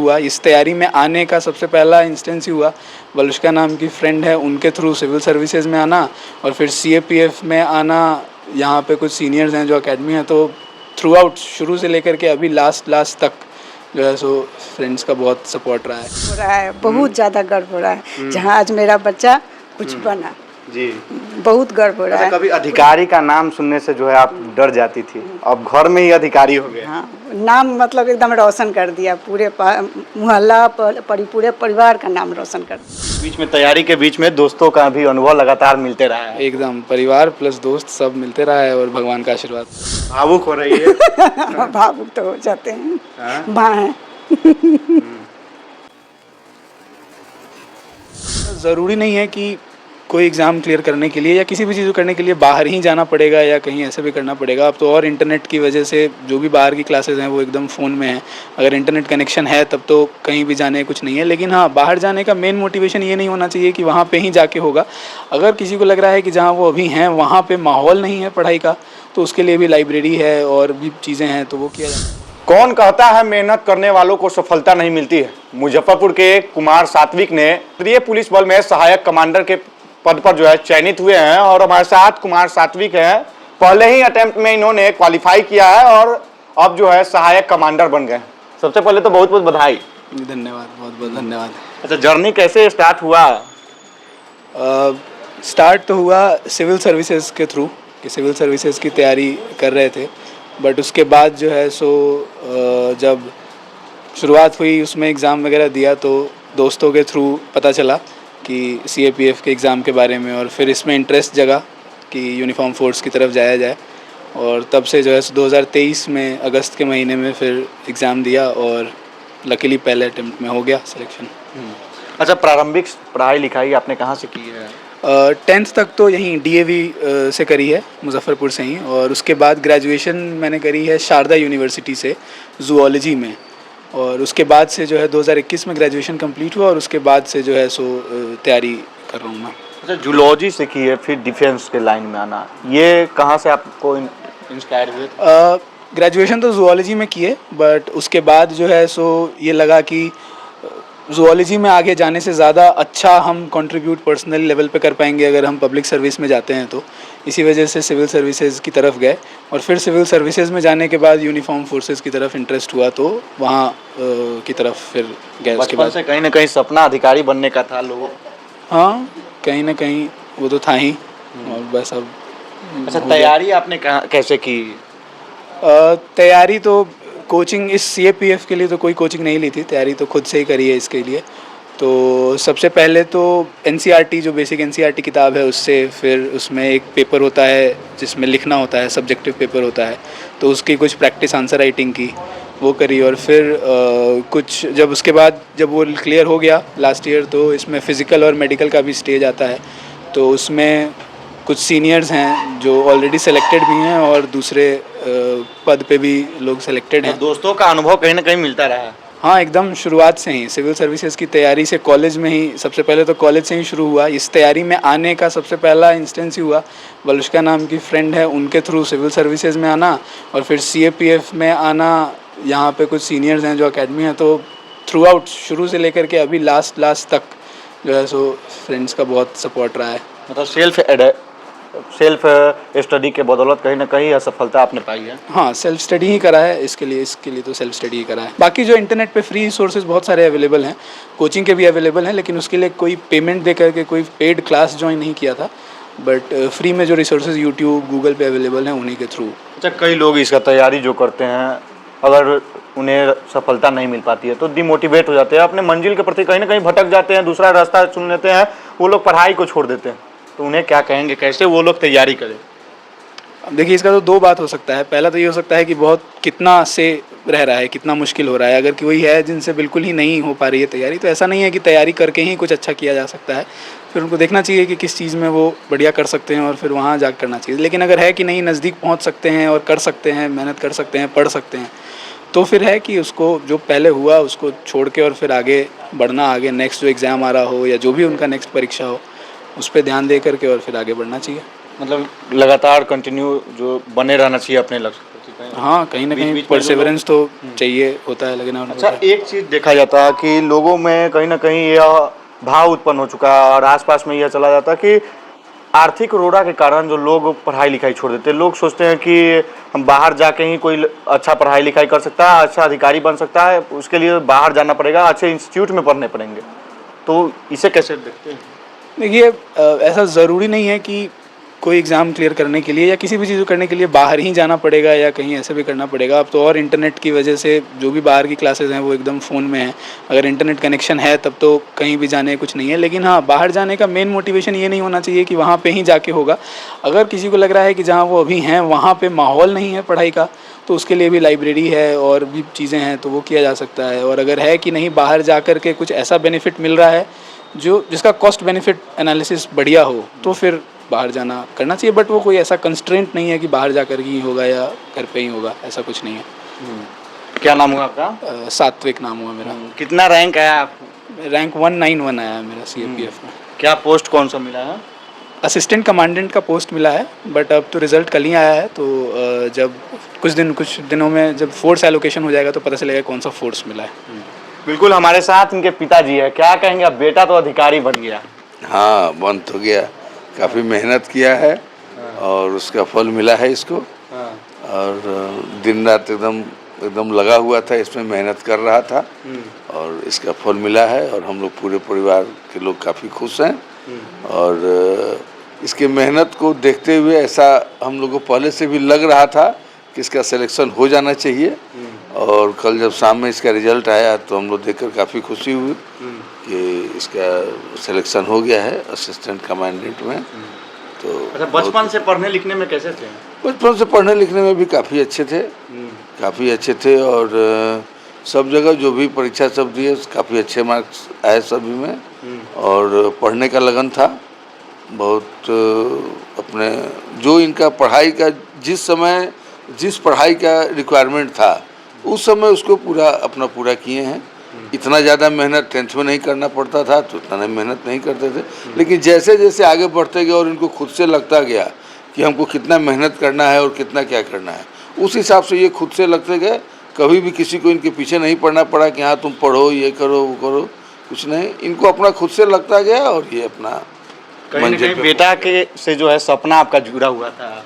हुआ। इस तैयारी में आने का सबसे पहला इंस्टेंस ही हुआ बलुष्का नाम की फ्रेंड है, उनके थ्रू सिविल सर्विसेज में आना और फिर CAPF में आना। यहाँ पे कुछ सीनियर्स हैं जो एकेडमी हैं, तो थ्रू आउट शुरू से लेकर के अभी लास्ट तक जो है सो फ्रेंड्स का बहुत सपोर्ट रहा है। हो रहा है, बहुत ज़्यादा गर्व हो रहा है। जहाँ आज मेरा बच्चा कुछ बना जी, बहुत गर्व हो रहा है। कभी अधिकारी का नाम सुनने से जो है आप डर जाती थी, अब घर में ही अधिकारी हो गए। हाँ, नाम मतलब एकदम रोशन कर दिया, पूरे मोहल्ला पूरे परिवार का नाम रोशन कर दिया। बीच में तैयारी के बीच में दोस्तों का भी अनुभव लगातार मिलते रहा है। एकदम परिवार प्लस दोस्त सब मिलते रहा है और भगवान का आशीर्वाद। भावुक हो रही है। भावुक तो हो जाते हैं, माँ है। ज़रूरी नहीं है कि कोई एग्ज़ाम क्लियर करने के लिए या किसी भी चीज़ को करने के लिए बाहर ही जाना पड़ेगा या कहीं ऐसे भी करना पड़ेगा। अब तो और इंटरनेट की वजह से जो भी बाहर की क्लासेस हैं वो एकदम फ़ोन में है। अगर इंटरनेट कनेक्शन है तब तो कहीं भी जाने कुछ नहीं है। लेकिन हाँ, बाहर जाने का मेन मोटिवेशन ये नहीं होना चाहिए कि वहाँ पे ही जाके होगा। अगर किसी को लग रहा है कि जहाँ वो अभी हैं वहाँ पे माहौल नहीं है पढ़ाई का, तो उसके लिए भी लाइब्रेरी है और भी चीज़ें हैं, तो वो किया जाए। कौन कहता है मेहनत करने वालों को सफलता नहीं मिलती है? मुजफ्फरपुर के कुमार सात्विक ने केंद्रीय पुलिस बल में सहायक कमांडर के पद पर जो है चयनित हुए हैं और हमारे साथ कुमार सात्विक हैं। पहले ही अटेम्प्ट में इन्होंने क्वालिफाई किया है और अब जो है सहायक कमांडर बन गए। सबसे पहले तो बहुत बहुत बधाई। धन्यवाद, बहुत बहुत धन्यवाद। अच्छा, जर्नी कैसे स्टार्ट हुआ? स्टार्ट तो हुआ सिविल सर्विसेज के थ्रू, कि सिविल सर्विसेज की तैयारी कर रहे थे। बट उसके बाद जो है सो जब शुरुआत हुई उसमें एग्ज़ाम वगैरह दिया तो दोस्तों के थ्रू पता चला कि CAPF के एग्ज़ाम के बारे में, और फिर इसमें इंटरेस्ट जगा कि यूनिफॉर्म फोर्स की तरफ जाया जाए। और तब से जो है 2023 में अगस्त के महीने में फिर एग्ज़ाम दिया और लकीली पहले अटेम्प्ट में हो गया सिलेक्शन। अच्छा, प्रारंभिक पढ़ाई लिखाई आपने कहाँ से की है? 10th तक तो यहीं DAV से करी है, मुजफ्फरपुर से ही। और उसके बाद ग्रेजुएशन मैंने करी है शारदा यूनिवर्सिटी से जूलॉजी में। और उसके बाद से जो है 2021 में ग्रेजुएशन कंप्लीट हुआ और उसके बाद से जो है सो तैयारी कर रहा हूँ मैं। अच्छा, जूलॉजी से की है, फिर डिफेंस के लाइन में आना, ये कहाँ से आपको इंस्पायर हुए? ग्रेजुएशन तो जूलॉजी में किए, बट उसके बाद जो है सो ये लगा कि जूलॉजी में आगे जाने से ज़्यादा अच्छा हम कंट्रीब्यूट पर्सनल लेवल पे कर पाएंगे अगर हम पब्लिक सर्विस में जाते हैं। तो इसी वजह से सिविल सर्विसेज की तरफ गए और फिर सिविल सर्विसेज में जाने के बाद यूनिफॉर्म फोर्सेस की तरफ इंटरेस्ट हुआ तो वहाँ की तरफ फिर गए। उसके बाद से कहीं ना कहीं सपना अधिकारी बनने का था लोगों? हाँ, कहीं ना कहीं वो तो था ही। और बस अब। अच्छा, तैयारी आपने कैसे की? तैयारी तो कोचिंग इस CAPF के लिए तो कोई कोचिंग नहीं ली थी, तैयारी तो खुद से ही करी है इसके लिए। तो सबसे पहले तो NCERT जो बेसिक NCERT किताब है उससे, फिर उसमें एक पेपर होता है जिसमें लिखना होता है, सब्जेक्टिव पेपर होता है, तो उसकी कुछ प्रैक्टिस आंसर राइटिंग की वो करी। और फिर कुछ जब उसके बाद जब वो क्लियर हो गया लास्ट ईयर, तो इसमें फ़िज़िकल और मेडिकल का भी स्टेज आता है। तो उसमें कुछ सीनियर्स हैं जो ऑलरेडी सेलेक्टेड भी हैं और दूसरे पद पे भी लोग सेलेक्टेड हैं। दोस्तों का अनुभव कहीं ना कहीं मिलता रहा है? हाँ, एकदम शुरुआत से ही सिविल सर्विसेज की तैयारी से कॉलेज में ही, सबसे पहले तो कॉलेज से ही शुरू हुआ। इस तैयारी में आने का सबसे पहला इंस्टेंस ही हुआ बलुष्का नाम की फ्रेंड है, उनके थ्रू सिविल सर्विसेज में आना और फिर CAPF में आना। यहाँ पे कुछ सीनियर्स हैं जो एकेडमी हैं, तो थ्रू आउट शुरू से लेकर के अभी लास्ट तक जो है सो फ्रेंड्स का बहुत सपोर्ट रहा है। मतलब सेल्फ स्टडी के बदौलत कहीं ना कहीं असफलता आपने पाई है? हाँ, सेल्फ स्टडी ही करा है इसके लिए तो सेल्फ स्टडी ही करा है। बाकी जो इंटरनेट पे फ्री सोर्सेज बहुत सारे अवेलेबल हैं, कोचिंग के भी अवेलेबल हैं, लेकिन उसके लिए कोई पेमेंट दे करके कोई पेड क्लास ज्वाइन नहीं किया था। बट फ्री में जो रिसोर्सेज यूट्यूब गूगल पे अवेलेबल हैं उन्हीं के थ्रू। अच्छा, कई लोग इसका तैयारी जो करते हैं अगर उन्हें सफलता नहीं मिल पाती है तो डिमोटिवेट हो जाते हैं, अपने मंजिल के प्रति कहीं ना कहीं भटक जाते हैं, दूसरा रास्ता चुन लेते हैं, वो लोग पढ़ाई को छोड़ देते हैं। तो उन्हें क्या कहेंगे, कैसे वो लोग तैयारी करें? देखिए, इसका तो दो बात हो सकता है। पहला तो ये हो सकता है कि बहुत कितना से रह रहा है, कितना मुश्किल हो रहा है। अगर कोई है जिनसे बिल्कुल ही नहीं हो पा रही है तैयारी, तो ऐसा नहीं है कि तैयारी करके ही कुछ अच्छा किया जा सकता है। फिर उनको देखना चाहिए कि किस चीज़ में वो बढ़िया कर सकते हैं और फिर वहाँ जा करना चाहिए। लेकिन अगर है कि नहीं, नज़दीक पहुँच सकते हैं और कर सकते हैं, मेहनत कर सकते हैं, पढ़ सकते हैं, तो फिर है कि उसको जो पहले हुआ उसको छोड़ के और फिर आगे बढ़ना, आगे नेक्स्ट जो एग्ज़ाम आ रहा हो या जो भी उनका नेक्स्ट परीक्षा हो उस पर ध्यान दे करके और फिर आगे बढ़ना चाहिए। मतलब लगातार कंटिन्यू जो बने रहना चाहिए अपने लक्ष्य। कहीं हाँ, कहीं ना बीच- कहीं बीच में परसेवरेंस तो चाहिए होता है, लेकिन अच्छा एक चीज देखा जाता है कि लोगों में कहीं ना कहीं यह भाव उत्पन्न हो चुका है और आसपास में यह चला जाता है कि आर्थिक रोड़ा के कारण जो लोग पढ़ाई लिखाई छोड़ देते हैं, लोग सोचते हैं कि हम बाहर जाके ही कोई अच्छा पढ़ाई लिखाई कर सकता है, अच्छा अधिकारी बन सकता है, उसके लिए बाहर जाना पड़ेगा, अच्छे इंस्टीट्यूट में पढ़ने पड़ेंगे। तो इसे कैसे देखते हैं? देखिए ऐसा ज़रूरी नहीं है कि कोई एग्ज़ाम क्लियर करने के लिए या किसी भी चीज़ को करने के लिए बाहर ही जाना पड़ेगा या कहीं ऐसे भी करना पड़ेगा। अब तो और इंटरनेट की वजह से जो भी बाहर की क्लासेस हैं वो एकदम फ़ोन में हैं। अगर इंटरनेट कनेक्शन है तब तो कहीं भी जाने कुछ नहीं है। लेकिन हाँ, बाहर जाने का मेन मोटिवेशन ये नहीं होना चाहिए कि वहाँ पे ही जाके होगा। अगर किसी को लग रहा है कि जहाँ वो अभी हैं वहाँ पे माहौल नहीं है पढ़ाई का, तो उसके लिए भी लाइब्रेरी है और भी चीज़ें हैं, तो वो किया जा सकता है। और अगर है कि नहीं, बाहर जा कर के कुछ ऐसा बेनिफिट मिल रहा है जिसका कॉस्ट बेनिफिट एनालिसिस बढ़िया हो, तो फिर बाहर जाना करना चाहिए। बट वो कोई ऐसा कंस्ट्रेंट नहीं है कि बाहर जाकर ही होगा या घर पे ही होगा, ऐसा कुछ नहीं है। क्या नाम हुआ आपका? सात्विक नाम हुआ मेरा। कितना रैंक आया आपको? रैंक 191 आया है मेरा सीएपीएफ में। क्या पोस्ट कौन सा मिला है? असिस्टेंट कमांडेंट का पोस्ट मिला है, बट अब तो रिज़ल्ट कल ही आया है। तो जब कुछ दिनों में जब फोर्स एलोकेशन हो जाएगा तो पता चलेगा कौन सा फोर्स मिला है। बिल्कुल हमारे साथ इनके पिताजी है। क्या कहेंगे, अब बेटा तो अधिकारी बन गया? हाँ, बन तो गया, काफ़ी मेहनत किया है और उसका फल मिला है इसको। और दिन रात एकदम लगा हुआ था इसमें, मेहनत कर रहा था और इसका फल मिला है और हम लोग पूरे परिवार के लोग काफ़ी खुश हैं। और इसके मेहनत को देखते हुए ऐसा हम लोग को पहले से भी लग रहा था कि इसका सिलेक्शन हो जाना चाहिए। और कल जब शाम में इसका रिजल्ट आया तो हम लोग देखकर काफ़ी खुशी हुई कि इसका सिलेक्शन हो गया है असिस्टेंट कमांडेंट में। तो अच्छा, बचपन से पढ़ने लिखने में कैसे थे? बचपन से पढ़ने लिखने में भी काफ़ी अच्छे थे और सब जगह जो भी परीक्षा सब दिए काफ़ी अच्छे मार्क्स आए सभी में। और पढ़ने का लगन था बहुत। अपने जो इनका पढ़ाई का जिस पढ़ाई का रिक्वायरमेंट था उस समय उसको पूरा किए हैं। इतना ज़्यादा मेहनत 10th में नहीं करना पड़ता था तो इतना मेहनत नहीं करते थे, लेकिन जैसे जैसे आगे बढ़ते गए और इनको खुद से लगता गया कि हमको कितना मेहनत करना है और कितना क्या करना है, उस हिसाब से ये खुद से लगते गए। कभी भी किसी को इनके पीछे नहीं पड़ना पड़ा कि हाँ तुम पढ़ो, ये करो, वो करो, कुछ नहीं। इनको अपना खुद से लगता गया और ये अपना कहीं न कहीं बेटा के से जो है सपना आपका जुड़ा हुआ था।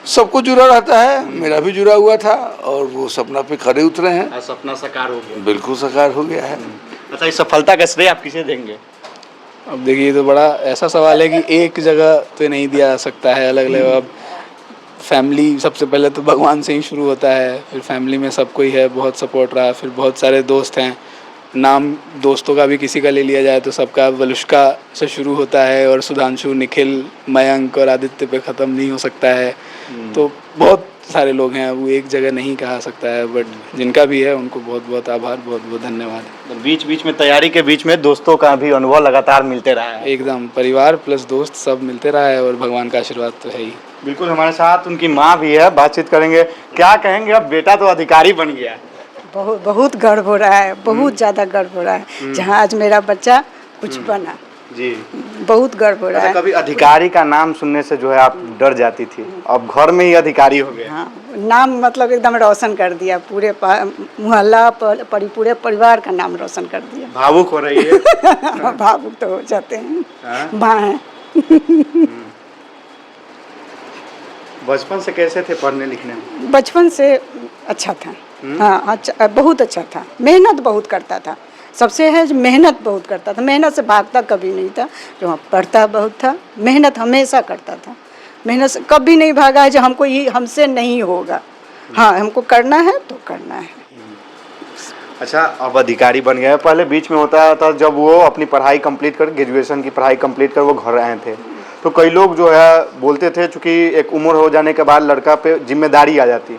सबको जुड़ा रहता है, मेरा भी जुड़ा हुआ था और वो सपना पे खड़े उतरे हैं। और सपना साकार हो गया। बिल्कुल साकार हो गया है। अच्छा, इस सफलता का श्रेय आप किसे देंगे? अब देखिए, ये तो बड़ा ऐसा सवाल है कि एक जगह तो नहीं दिया जा सकता है, अलग अलग। अब फैमिली सबसे पहले तो भगवान से ही शुरू होता है, फिर फैमिली में सब कोई है, बहुत सपोर्ट रहा, फिर बहुत सारे दोस्त हैं। नाम दोस्तों का भी किसी का ले लिया जाए तो सबका वलुष्का से शुरू होता है और सुधांशु, निखिल, मयंक और आदित्य पे ख़त्म नहीं हो सकता है। तो बहुत सारे लोग हैं, वो एक जगह नहीं कहा सकता है, बट जिनका भी है उनको बहुत बहुत आभार, बहुत बहुत धन्यवाद। बीच बीच में तैयारी के बीच में दोस्तों का भी अनुभव लगातार मिलते रहा है। एकदम परिवार प्लस दोस्त सब मिलते रहा है और भगवान का आशीर्वाद तो है ही। बिल्कुल हमारे साथ उनकी माँ भी है, बातचीत करेंगे। क्या कहेंगे, अब बेटा तो अधिकारी बन गया? बहुत गर्व हो रहा है, बहुत ज़्यादा गर्व हो रहा है। जहाँ आज मेरा बच्चा कुछ बना, जी बहुत गर्व हो रहा है। कभी अधिकारी का नाम सुनने से जो है आप डर जाती थी, अब घर में ही अधिकारी हो गए। हाँ, नाम मतलब एकदम रोशन कर दिया, पूरे मोहल्ला पूरे परिवार का नाम रोशन कर दिया। भावुक हो रही है? भावुक तो हो जाते हैं, माँ है। बचपन से कैसे थे पढ़ने लिखने में? बचपन से अच्छा था। हाँ, अच्छा, बहुत अच्छा था। मेहनत बहुत करता था, सबसे है मेहनत बहुत करता था। मेहनत से भागता कभी नहीं था, जो पढ़ता बहुत था, मेहनत हमेशा करता था। मेहनत से कभी नहीं भागा है जो हमसे नहीं होगा। हाँ, हमको करना है तो करना है। अच्छा, अब अधिकारी बन गए। पहले बीच में होता था जब वो अपनी पढ़ाई कंप्लीट कर, ग्रेजुएशन की पढ़ाई कंप्लीट कर वो घर आए थे, तो कई लोग जो है बोलते थे, चूँकि एक उम्र हो जाने के बाद लड़का पे जिम्मेदारी आ जाती,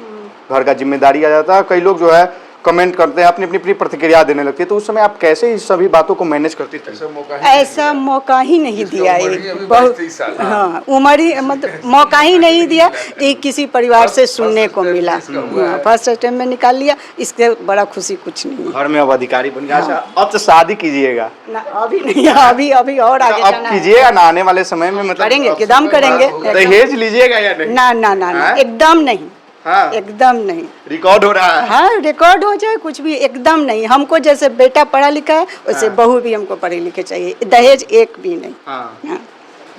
घर का जिम्मेदारी आ जाता है। कई लोग जो है कमेंट करते हैं, अपनी प्रतिक्रिया देने लगती है। तो उस समय आप कैसे इस सभी बातों को मैनेज करती थी? ऐसा मौका ही नहीं दिया एक बहुत, हाँ, उम्र ही मतलब मौका ही नहीं दिया। एक किसी परिवार से सुनने को मिला, फर्स्ट टाइम में निकाल लिया, इससे बड़ा खुशी कुछ नहीं। घर में अब अधिकारी बन गया। अच्छा, अब तो शादी कीजिएगा? ना, अभी नहीं, अभी और आगे अब कीजिएगा ना, आने वाले समय में मतलब करेंगे, एकदम करेंगे। दहेज लीजिएगा या नहीं? ना, एकदम नहीं। हाँ। एकदम नहीं। रिकॉर्ड हो रहा है। हाँ, रिकॉर्ड हो जाए कुछ भी, एकदम नहीं। हमको जैसे बेटा पढ़ा लिखा है वैसे बहू भी हमको पढ़े लिखे चाहिए, दहेज एक भी नहीं। हाँ। हाँ।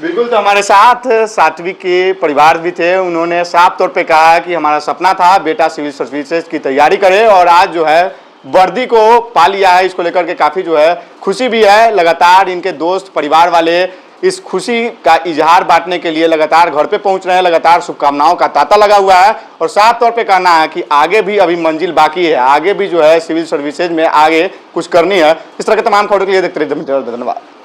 बिल्कुल। तो हमारे साथ सात्विक के परिवार भी थे, उन्होंने साफ तौर पे कहा कि हमारा सपना था बेटा सिविल सर्विसेज की तैयारी करे और आज जो है वर्दी को पा लिया है। इसको लेकर के काफ़ी जो है खुशी भी है। लगातार इनके दोस्त परिवार वाले इस खुशी का इजहार बांटने के लिए लगातार घर पे पहुंच रहे हैं, लगातार शुभकामनाओं का तांता लगा हुआ है और साफ तौर पे कहना है कि आगे भी अभी मंजिल बाकी है, आगे भी जो है सिविल सर्विसेज में आगे कुछ करनी है। इस तरह के तमाम खबरों के लिए देखते रहिए। धन्यवाद।